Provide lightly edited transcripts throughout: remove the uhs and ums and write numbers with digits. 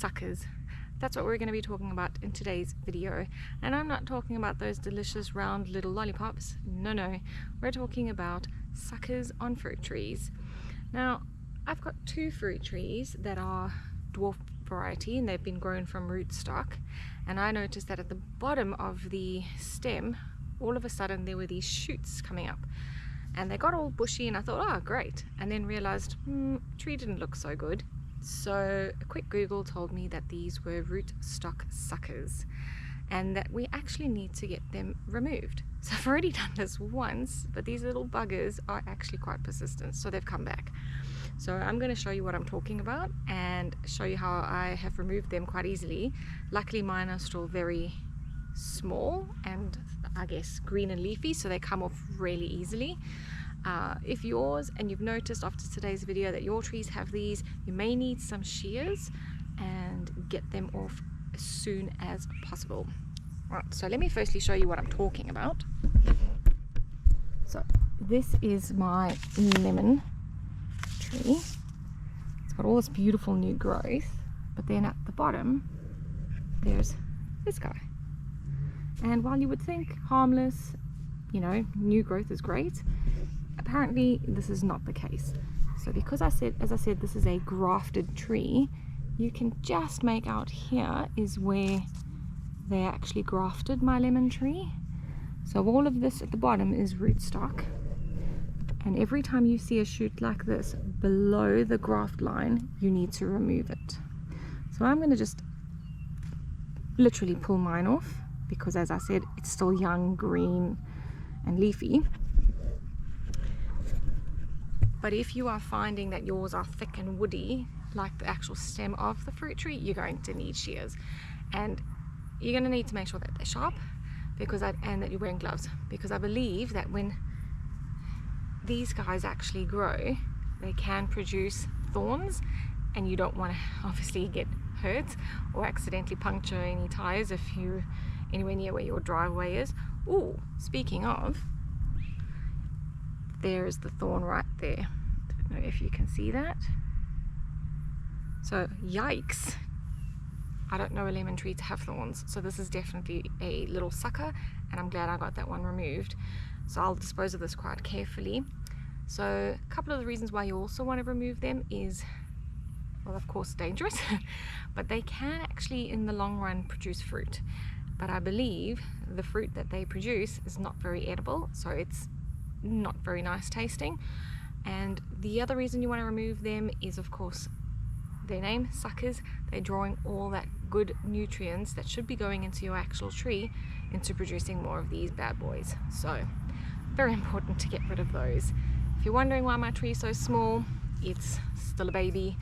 suckers. That's what we're going to be talking about in today's video. And I'm not talking about those delicious round little lollipops. No, we're talking about suckers on fruit trees. Now, I've got two fruit trees that are dwarf variety and they've been grown from rootstock. And I noticed that at the bottom of the stem, all of a sudden there were these shoots coming up. And they got all bushy and I thought, oh great. And then realized, tree didn't look so good. So a quick Google told me that these were rootstock suckers and that we actually need to get them removed. So I've already done this once, but these little buggers are actually quite persistent, so they've come back. So I'm going to show you what I'm talking about and show you how I have removed them quite easily. Luckily mine are still very small and I guess green and leafy, so they come off really easily. If yours, and you've noticed after today's video that your trees have these, you may need some shears and get them off as soon as possible. Right, so let me firstly show you what I'm talking about. So this is my lemon tree. It's got all this beautiful new growth, but then at the bottom there's this guy. And while you would think harmless, you know, new growth is great, apparently this is not the case. So because as I said, this is a grafted tree, you can just make out here is where they actually grafted my lemon tree. So all of this at the bottom is rootstock. And every time you see a shoot like this below the graft line, you need to remove it. So I'm going to just literally pull mine off because, as I said, it's still young, green and leafy. But if you are finding that yours are thick and woody, like the actual stem of the fruit tree, you're going to need shears. And you're going to need to make sure that they're sharp and that you're wearing gloves, because I believe that when these guys actually grow, they can produce thorns, and you don't want to obviously get hurt or accidentally puncture any tires if you're anywhere near where your driveway is. Oh, speaking of, there's the thorn right there. Don't know if you can see that. So yikes, I don't know a lemon tree to have thorns, so this is definitely a little sucker, and I'm glad I got that one removed. So I'll dispose of this quite carefully. So a couple of the reasons why you also want to remove them is, well, of course dangerous, but they can actually in the long run produce fruit. But I believe the fruit that they produce is not very edible, so it's not very nice tasting. And the other reason you want to remove them is, of course, their name, suckers. They're drawing all that good nutrients that should be going into your actual tree into producing more of these bad boys. So very important to get rid of those. If you're wondering why my tree is so small, it's still a baby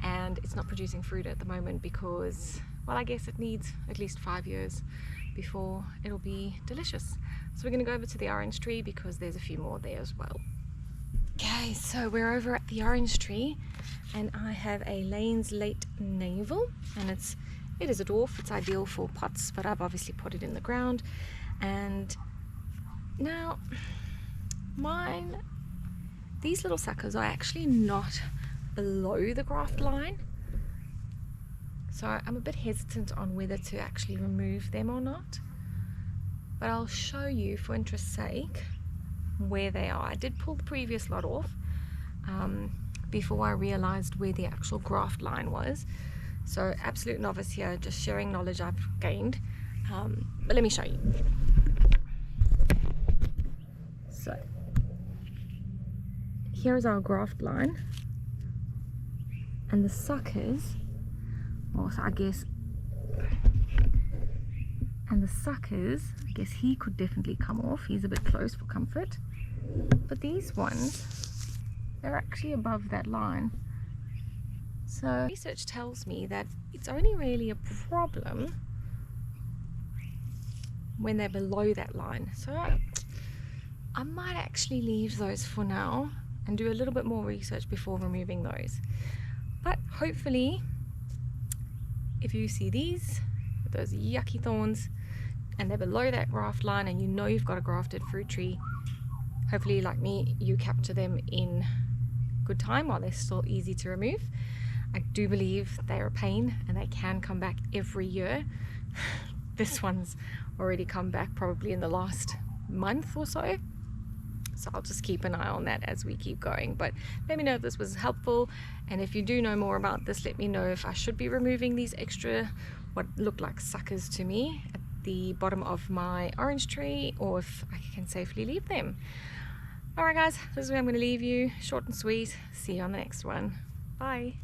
and it's not producing fruit at the moment because, well, I guess it needs at least 5 years before it'll be delicious. So we're going to go over to the orange tree because there's a few more there as well. Okay, so we're over at the orange tree and I have a Lane's Late Navel, and it is a dwarf. It's ideal for pots, but I've obviously put it in the ground. And now these little suckers are actually not below the graft line, so I'm a bit hesitant on whether to actually remove them or not, but I'll show you for interest's sake where they are. I did pull the previous lot off before I realized where the actual graft line was, so absolute novice here, just sharing knowledge I've gained, but let me show you. So here's our graft line, and the suckers, well, I guess he could definitely come off. He's a bit close for comfort, but these ones, they're actually above that line. So research tells me that it's only really a problem when they're below that line. So I might actually leave those for now and do a little bit more research before removing those. But hopefully, if you see these, with those yucky thorns, and they're below that graft line and you know you've got a grafted fruit tree, hopefully like me, you capture them in good time while they're still easy to remove. I do believe they're a pain and they can come back every year. This one's already come back probably in the last month or so. So I'll just keep an eye on that as we keep going. But let me know if this was helpful, and if you do know more about this, let me know if I should be removing these extra, what look like suckers to me, at the bottom of my orange tree, or if I can safely leave them. Alright guys, this is where I'm going to leave you. Short and sweet. See you on the next one. Bye.